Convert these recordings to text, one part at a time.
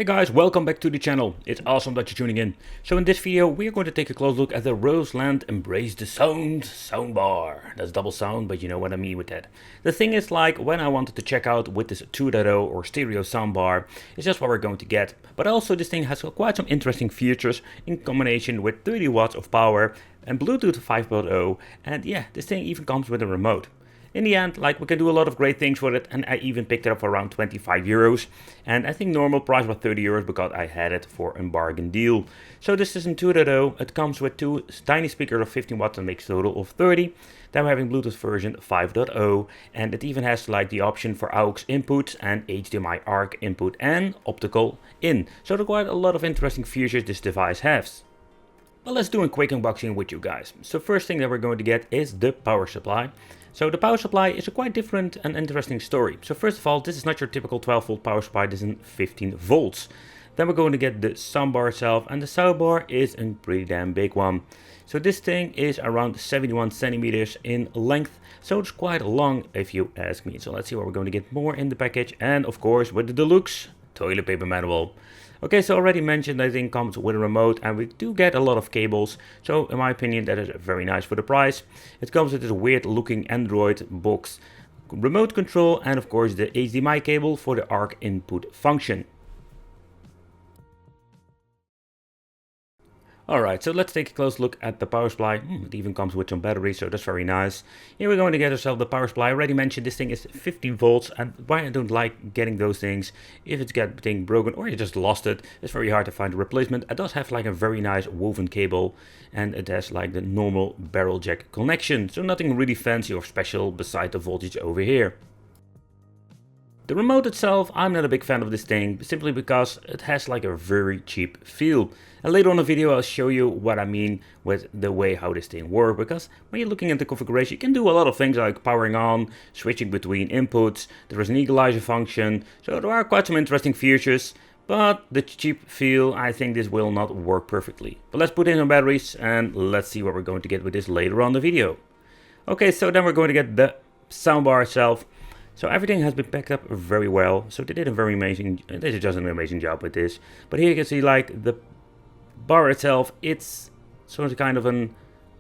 Hey guys, welcome back to the channel. It's awesome that you're tuning in. So in this video we are going to take a close look at the Roseland Embrace the Sound soundbar. That's double sound, but you know what I mean with that. The thing is, like, when I wanted to check out with this 2.0 or stereo soundbar, it's just what we're going to get. But also this thing has quite some interesting features in combination with 30 watts of power and Bluetooth 5.0, and yeah, this thing even comes with a remote. In the end, like, we can do a lot of great things with it, and I even picked it up for around 25 euros. And I think normal price was 30 euros because I had it for a bargain deal. So this is in 2.0, it comes with two tiny speakers of 15 watts and makes a total of 30. Then we're having Bluetooth version 5.0, and it even has like the option for AUX inputs and HDMI ARC input and Optical In. So there are quite a lot of interesting features this device has. But let's do a quick unboxing with you guys. So first thing that we're going to get is the power supply. So the power supply is a quite different and interesting story. So first of all, this is not your typical 12 volt power supply, this is 15 volts. Then we're going to get the soundbar itself, and the soundbar is a pretty damn big one. So this thing is around 71 centimeters in length, so it's quite long if you ask me. So let's see what we're going to get more in the package, and of course with the deluxe toilet paper manual. Okay, so already mentioned that thing comes with a remote, and we do get a lot of cables, so in my opinion that is very nice for the price. It comes with this weird looking Android box, remote control, and of course the HDMI cable for the ARC input function. Alright, so let's take a close look at the power supply. It even comes with some batteries, so that's very nice. Here we're going to get ourselves the power supply. I already mentioned this thing is 15 volts, and why I don't like getting those things, if it's getting broken or you just lost it, it's very hard to find a replacement. It does have like a very nice woven cable, and it has like the normal barrel jack connection, so nothing really fancy or special beside the voltage over here. The remote itself, I'm not a big fan of this thing, simply because it has like a very cheap feel. And later on in the video I'll show you what I mean with the way how this thing works, because when you're looking at the configuration you can do a lot of things like powering on, switching between inputs, there is an equalizer function, so there are quite some interesting features. But the cheap feel, I think this will not work perfectly. But let's put in some batteries and let's see what we're going to get with this later on in the video. Okay, so then we're going to get the soundbar itself. So everything has been packed up very well, so they did just an amazing job with this. But here you can see like the bar itself, it's sort of kind of an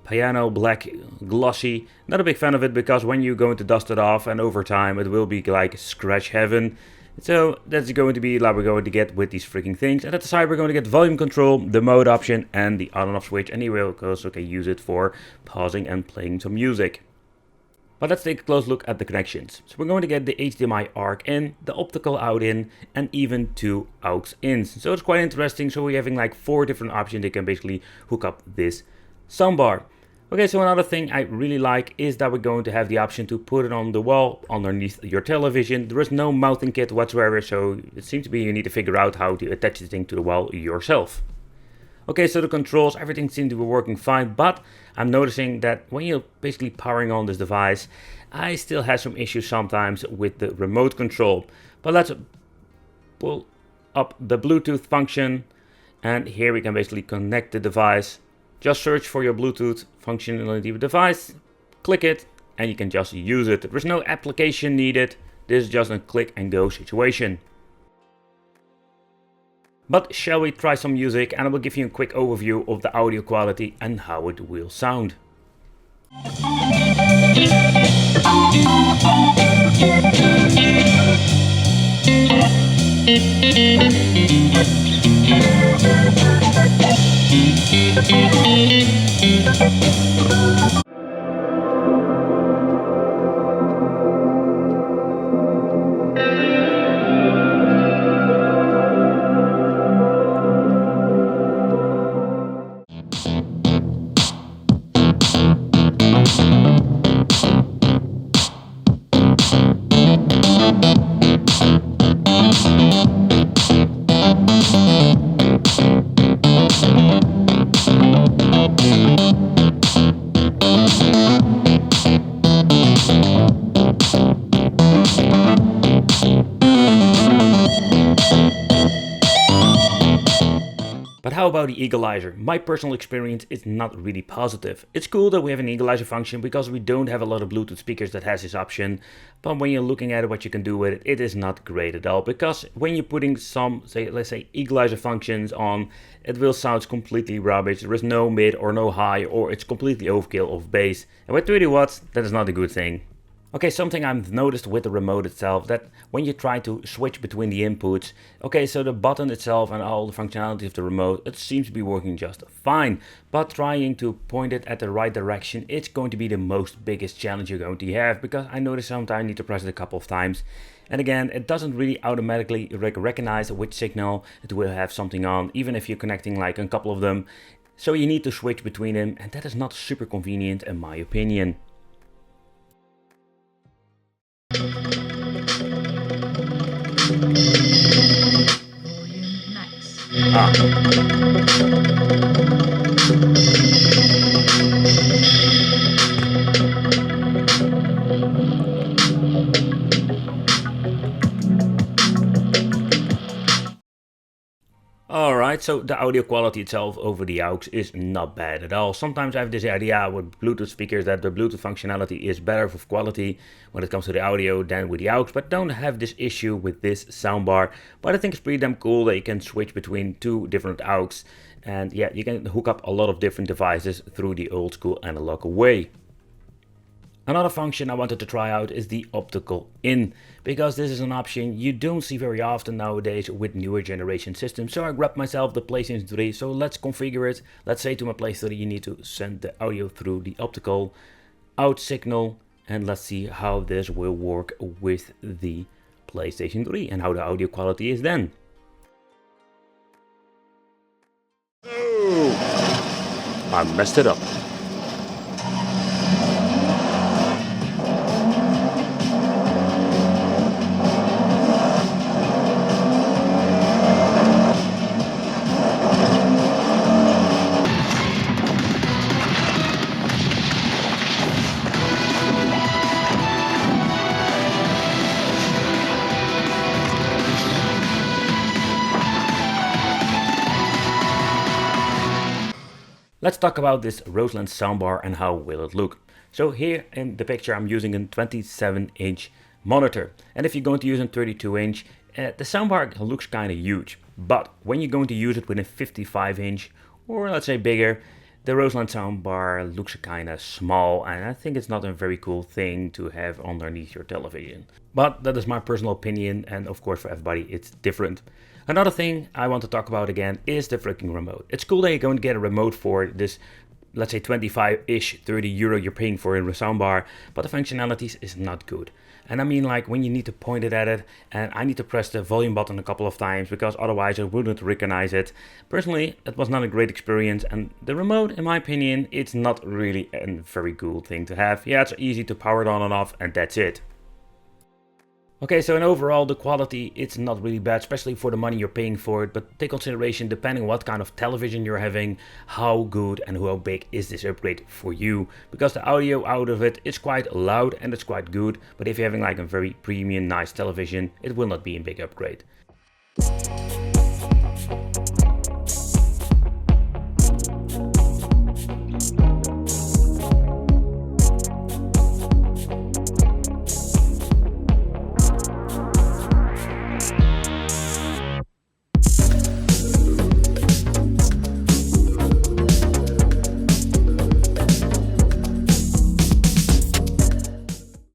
piano black glossy. Not a big fan of it because when you're going to dust it off and over time it will be like scratch heaven. So that's going to be like we're going to get with these freaking things. And at the side we're going to get volume control, the mode option and the on and off switch, and you will also can use it for pausing and playing some music. But let's take a close look at the connections. So we're going to get the HDMI ARC in, the optical out in, and even two AUX ins. So it's quite interesting. So we're having like 4 different options that can basically hook up this soundbar. Okay, so another thing I really like is that we're going to have the option to put it on the wall underneath your television. There is no mounting kit whatsoever, so it seems to be you need to figure out how to attach the thing to the wall yourself. Okay, so the controls, everything seems to be working fine, but I'm noticing that when you're basically powering on this device, I still have some issues sometimes with the remote control. But let's pull up the Bluetooth function, and here we can basically connect the device. Just search for your Bluetooth functionality device, click it, and you can just use it. There's no application needed, this is just a click and go situation. But shall we try some music, and I will give you a quick overview of the audio quality and how it will sound. how about the equalizer? My personal experience is not really positive. It's cool that we have an equalizer function because we don't have a lot of Bluetooth speakers that has this option, but when you're looking at what you can do with it, it is not great at all, because when you're putting some, let's say equalizer functions on, it will sound completely rubbish. There is no mid or no high, or it's completely overkill of bass, and with 30 watts, that is not a good thing. Okay, something I've noticed with the remote itself, that when you try to switch between the inputs, okay, so the button itself and all the functionality of the remote, it seems to be working just fine, but trying to point it at the right direction, it's going to be the most biggest challenge you're going to have, because I notice sometimes I need to press it a couple of times, and again, it doesn't really automatically recognize which signal it will have something on, even if you're connecting like a couple of them, so you need to switch between them, and that is not super convenient in my opinion. Alright, so the audio quality itself over the aux is not bad at all. Sometimes I have this idea with Bluetooth speakers that the Bluetooth functionality is better for quality when it comes to the audio than with the aux, but don't have this issue with this soundbar. But I think it's pretty damn cool that you can switch between two different aux, and yeah, you can hook up a lot of different devices through the old school analog way. Another function I wanted to try out is the Optical In, because this is an option you don't see very often nowadays with newer generation systems. So I grabbed myself the PlayStation 3, so let's configure it. Let's say to my PlayStation 3 you need to send the audio through the optical out signal, and let's see how this will work with the PlayStation 3 and how the audio quality is then. Oh, I messed it up. Let's talk about this Roseland soundbar and how will it look. So here in the picture I'm using a 27-inch monitor, and if you're going to use a 32-inch, the soundbar looks kind of huge. But when you're going to use it with a 55-inch or let's say bigger, the Roseland soundbar looks kind of small, and I think it's not a very cool thing to have underneath your television. But that is my personal opinion, and of course for everybody it's different. Another thing I want to talk about again is the freaking remote. It's cool that you're going to get a remote for this, let's say 25-ish, 30 euro you're paying for in the soundbar, but the functionality is not good. And I mean, like when you need to point it at it, and I need to press the volume button a couple of times because otherwise I wouldn't recognize it. Personally, it was not a great experience, and the remote, in my opinion, it's not really a very cool thing to have. Yeah, it's easy to power it on and off, and that's it. Okay, so in overall the quality, it's not really bad, especially for the money you're paying for it, but take consideration depending what kind of television you're having, how good and how big is this upgrade for you, because the audio out of it is quite loud and it's quite good, but if you're having like a very premium nice television, it will not be a big upgrade.